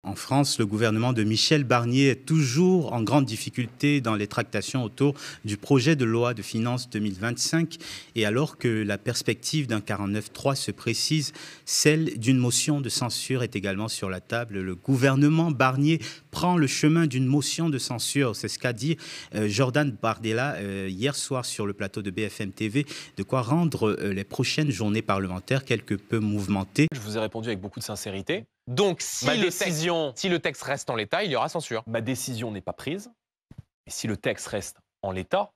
En France, le gouvernement de Michel Barnier est toujours en grande difficulté dans les tractations autour du projet de loi de finances 2025. Et alors que la perspective d'un 49.3 se précise, celle d'une motion de censure est également sur la table. Le gouvernement Barnier prend le chemin d'une motion de censure. C'est ce qu'a dit Jordan Bardella hier soir sur le plateau de BFM TV. De quoi rendre les prochaines journées parlementaires quelque peu mouvementées. Je vous ai répondu avec beaucoup de sincérité. Donc, si le texte reste en l'état, il y aura censure. Ma décision n'est pas prise. Et si le texte reste en l'état,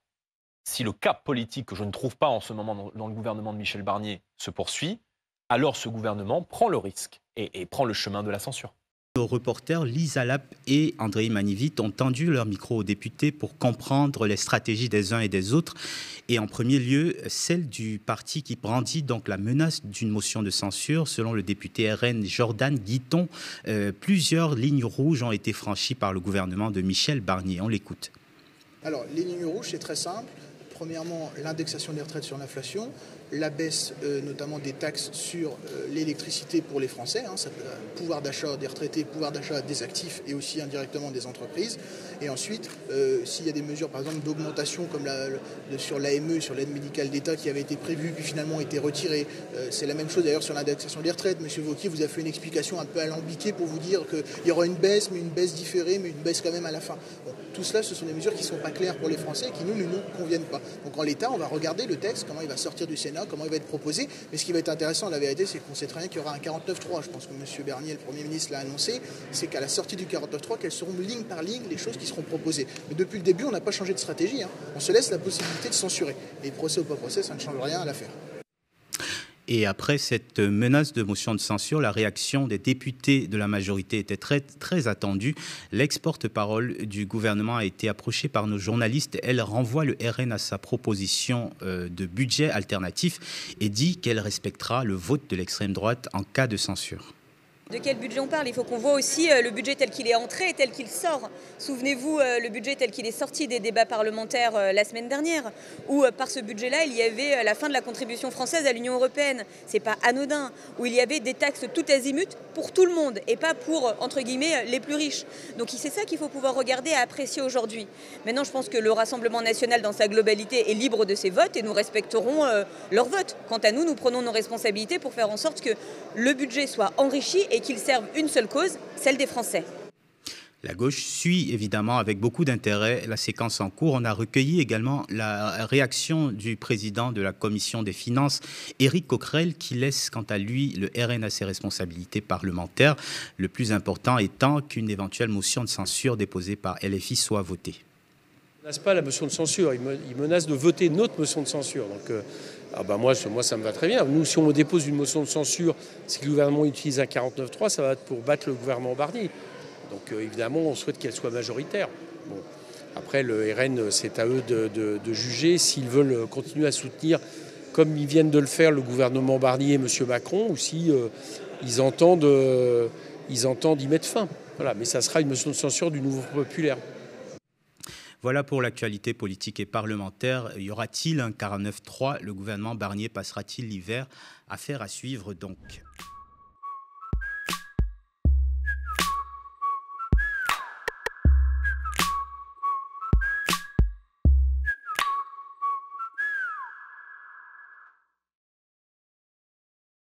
si le cap politique que je ne trouve pas en ce moment dans le gouvernement de Michel Barnier se poursuit, alors ce gouvernement prend le risque et prend le chemin de la censure. Nos reporters Lisa Lapp et André Manivit ont tendu leur micro aux députés pour comprendre les stratégies des uns et des autres. Et en premier lieu, celle du parti qui brandit donc la menace d'une motion de censure. Selon le député RN Jordan Guitton, plusieurs lignes rouges ont été franchies par le gouvernement de Michel Barnier. On l'écoute. Alors, les lignes rouges, c'est très simple. Premièrement, l'indexation des retraites sur l'inflation, la baisse notamment des taxes sur l'électricité pour les Français, pouvoir d'achat des retraités, pouvoir d'achat des actifs et aussi indirectement des entreprises. Et ensuite, s'il y a des mesures par exemple d'augmentation comme sur l'AME, sur l'aide médicale d'État qui avait été prévue puis finalement été retirée, c'est la même chose d'ailleurs sur l'indexation des retraites. Monsieur Wauquiez vous a fait une explication un peu alambiquée pour vous dire qu'il y aura une baisse, mais une baisse différée, mais une baisse quand même à la fin. Bon, tout cela, ce sont des mesures qui ne sont pas claires pour les Français et qui ne nous conviennent pas. Donc en l'état, on va regarder le texte, comment il va sortir du Sénat, comment il va être proposé. Mais ce qui va être intéressant, la vérité, c'est qu'on sait très bien qu'il y aura un 49.3. Je pense que M. Barnier, le Premier ministre, l'a annoncé. C'est qu'à la sortie du 49.3, quelles seront ligne par ligne les choses qui seront proposées. Mais depuis le début, on n'a pas changé de stratégie. On se laisse la possibilité de censurer. Et procès ou pas procès, ça ne change rien à l'affaire. Et après cette menace de motion de censure, la réaction des députés de la majorité était très, très attendue. L'ex-porte-parole du gouvernement a été approchée par nos journalistes. Elle renvoie le RN à sa proposition de budget alternatif et dit qu'elle respectera le vote de l'extrême droite en cas de censure. De quel budget on parle? Il faut qu'on voit aussi le budget tel qu'il est entré et tel qu'il sort. Souvenez-vous, le budget tel qu'il est sorti des débats parlementaires la semaine dernière, où par ce budget-là, il y avait la fin de la contribution française à l'Union européenne. C'est pas anodin. Où il y avait des taxes tout azimut pour tout le monde et pas pour, entre guillemets, les plus riches. Donc c'est ça qu'il faut pouvoir regarder et apprécier aujourd'hui. Maintenant, je pense que le Rassemblement national dans sa globalité est libre de ses votes et nous respecterons leurs votes. Quant à nous, nous prenons nos responsabilités pour faire en sorte que le budget soit enrichi et qu'ils servent une seule cause, celle des Français. La gauche suit évidemment avec beaucoup d'intérêt la séquence en cours. On a recueilli également la réaction du président de la commission des finances, Éric Coquerel, qui laisse quant à lui le RN à ses responsabilités parlementaires. Le plus important étant qu'une éventuelle motion de censure déposée par LFI soit votée. Il ne menace pas la motion de censure, il menace de voter notre motion de censure. Donc, moi, ça me va très bien. Nous, si on dépose une motion de censure, si le gouvernement utilise un 49.3, ça va être pour battre le gouvernement Barnier. Donc, évidemment, on souhaite qu'elle soit majoritaire. Bon. Après, le RN, c'est à eux de juger s'ils veulent continuer à soutenir, comme ils viennent de le faire, le gouvernement Barnier et M. Macron, ou si ils entendent y mettre fin. Voilà. Mais ça sera une motion de censure du Nouveau Populaire. Voilà pour l'actualité politique et parlementaire. Y aura-t-il un 49.3 ? Le gouvernement Barnier passera-t-il l'hiver ? Affaire à suivre donc.